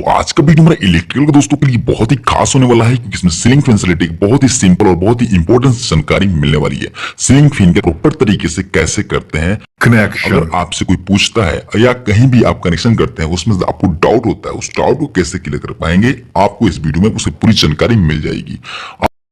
आज का वीडियो हमारे इलेक्ट्रिकल के दोस्तों के लिए बहुत ही खास होने वाला है, क्योंकि इसमें सीलिंग फैन से रिलेटेड बहुत ही सिंपल और बहुत ही इंपॉर्टेंट जानकारी मिलने वाली है। सीलिंग फैन के प्रॉपर तरीके से कैसे करते हैं कनेक्शन। अगर आपसे कोई पूछता है या कहीं भी आप कनेक्शन करते हैं उसमें आपको डाउट होता है, उस डाउट को कैसे क्लियर कर पाएंगे, आपको इस वीडियो में उसे पूरी जानकारी मिल जाएगी।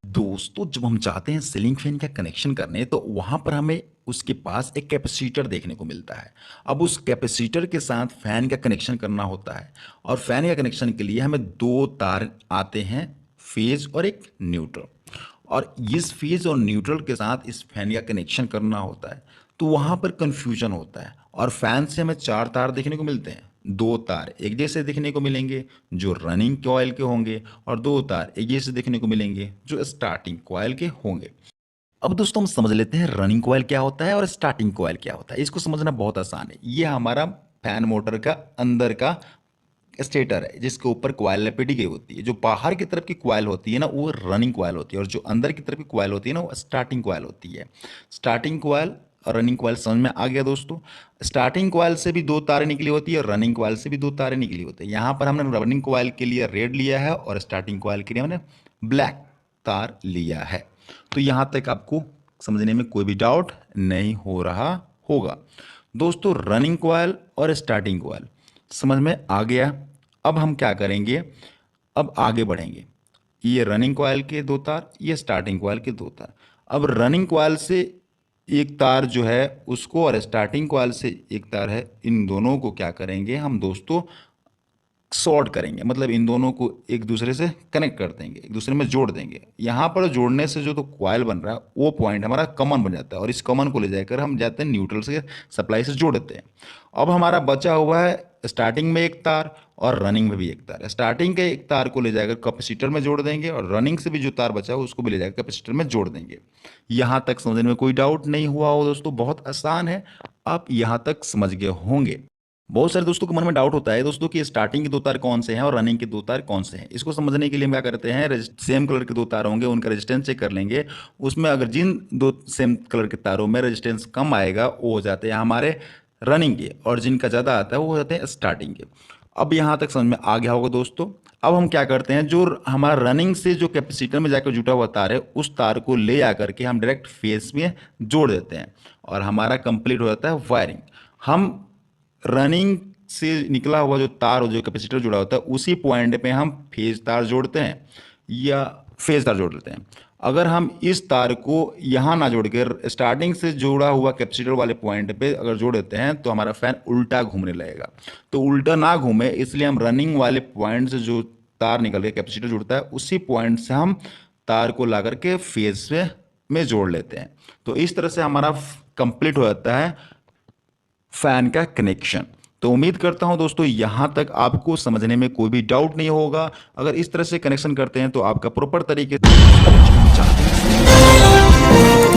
दोस्तों, जब हम चाहते हैं सीलिंग फैन का कनेक्शन करने तो वहाँ पर हमें उसके पास एक कैपेसिटर देखने को मिलता है। अब उस कैपेसिटर के साथ फैन का कनेक्शन करना होता है और फैन का कनेक्शन के लिए हमें दो तार आते हैं, फेज और एक न्यूट्रल। और इस फेज और न्यूट्रल के साथ इस फैन का कनेक्शन करना होता है, तो वहाँ पर कन्फ्यूजन होता है। और फैन से हमें चार तार देखने को मिलते हैं। दो तार एक जैसे देखने को मिलेंगे जो रनिंग कॉइल के होंगे, और दो तार एक जैसे देखने को मिलेंगे जो स्टार्टिंग कॉइल के होंगे। अब दोस्तों, हम समझ लेते हैं रनिंग कॉइल क्या होता है और स्टार्टिंग कॉइल क्या होता है। इसको समझना बहुत आसान है। ये हमारा फैन मोटर का अंदर का स्टेटर है, जिसके ऊपर कॉइल लपेटी गई होती है। जो बाहर की तरफ की कॉइल होती है ना, वो रनिंग कॉइल होती है, और जो अंदर की तरफ की कॉइल होती है ना, वो स्टार्टिंग कॉइल होती है। स्टार्टिंग कॉइल और रनिंग कॉइल समझ में आ गया दोस्तों। स्टार्टिंग कॉइल से भी दो तारें निकली होती है और रनिंग कॉइल से भी दो तारें निकली होती है। यहाँ पर हमने रनिंग कॉइल के लिए रेड लिया है और स्टार्टिंग कॉइल के लिए हमने ब्लैक तार लिया है। तो यहाँ तक आपको समझने में कोई भी डाउट नहीं हो रहा होगा। दोस्तों, रनिंग कॉइल और स्टार्टिंग कॉइल समझ में आ गया। अब हम क्या करेंगे, अब आगे बढ़ेंगे। ये रनिंग कॉइल के दो तार, ये स्टार्टिंग कॉइल के दो तार। अब रनिंग कॉइल से एक तार जो है उसको, और स्टार्टिंग कॉइल से एक तार है, इन दोनों को क्या करेंगे हम दोस्तों, शॉर्ट करेंगे। मतलब इन दोनों को एक दूसरे से कनेक्ट कर देंगे, एक दूसरे में जोड़ देंगे। यहाँ पर जोड़ने से जो तो कॉइल बन रहा है वो पॉइंट हमारा कॉमन बन जाता है, और इस कॉमन को ले जाकर हम जाते हैं न्यूट्रल से सप्लाई से जोड़ देते हैं। अब हमारा बचा हुआ है स्टार्टिंग में एक तार और रनिंग में भी एक तार। स्टार्टिंग के एक तार को ले जाकर कैपेसिटर में जोड़ देंगे, और रनिंग से भी जो तार बचा है उसको भी ले जाकर कैपेसिटर में जोड़ देंगे। यहाँ तक समझने में कोई डाउट नहीं हुआ हो दोस्तों, बहुत आसान है। आप यहाँ तक समझ गए होंगे। बहुत सारे दोस्तों के मन में डाउट होता है दोस्तों कि स्टार्टिंग के दो तार कौन से हैं और रनिंग के दो तार कौन से हैं। इसको समझने के लिए हम क्या करते हैं, सेम कलर के दो तार होंगे, उनका रेजिस्टेंस चेक कर लेंगे। उसमें अगर जिन दो सेम कलर के तारों में रेजिस्टेंस कम आएगा वो हो जाते हैं हमारे रनिंग के, और जिनका ज़्यादा आता है वो हो जाते हैं स्टार्टिंग के। अब यहाँ तक समझ में आ गया होगा दोस्तों। अब हम क्या करते हैं, जो हमारा रनिंग से जो कैपेसिटर में जाकर जुटा हुआ तार है उस तार को ले आकर के हम डायरेक्ट फेस में जोड़ देते हैं, और हमारा कंप्लीट हो जाता है वायरिंग। हम रनिंग से निकला हुआ जो तार हो, जो कैपेसिटर जुड़ा होता है, उसी पॉइंट पे हम फेज तार जोड़ते हैं या फेज तार जोड़ देते हैं। अगर हम इस तार को यहाँ ना जोड़कर स्टार्टिंग से जोड़ा हुआ कैपेसिटर वाले पॉइंट पे अगर जोड़ देते हैं तो हमारा फैन उल्टा घूमने लगेगा। तो उल्टा ना घूमे इसलिए हम रनिंग वाले पॉइंट से जो तार निकल के कैपेसिटर जुड़ता है उसी पॉइंट से हम तार को ला करके फेज में जोड़ लेते हैं। तो इस तरह से हमारा कंप्लीट हो जाता है फैन का कनेक्शन। तो उम्मीद करता हूं दोस्तों यहां तक आपको समझने में कोई भी डाउट नहीं होगा। अगर इस तरह से कनेक्शन करते हैं तो आपका प्रॉपर तरीके से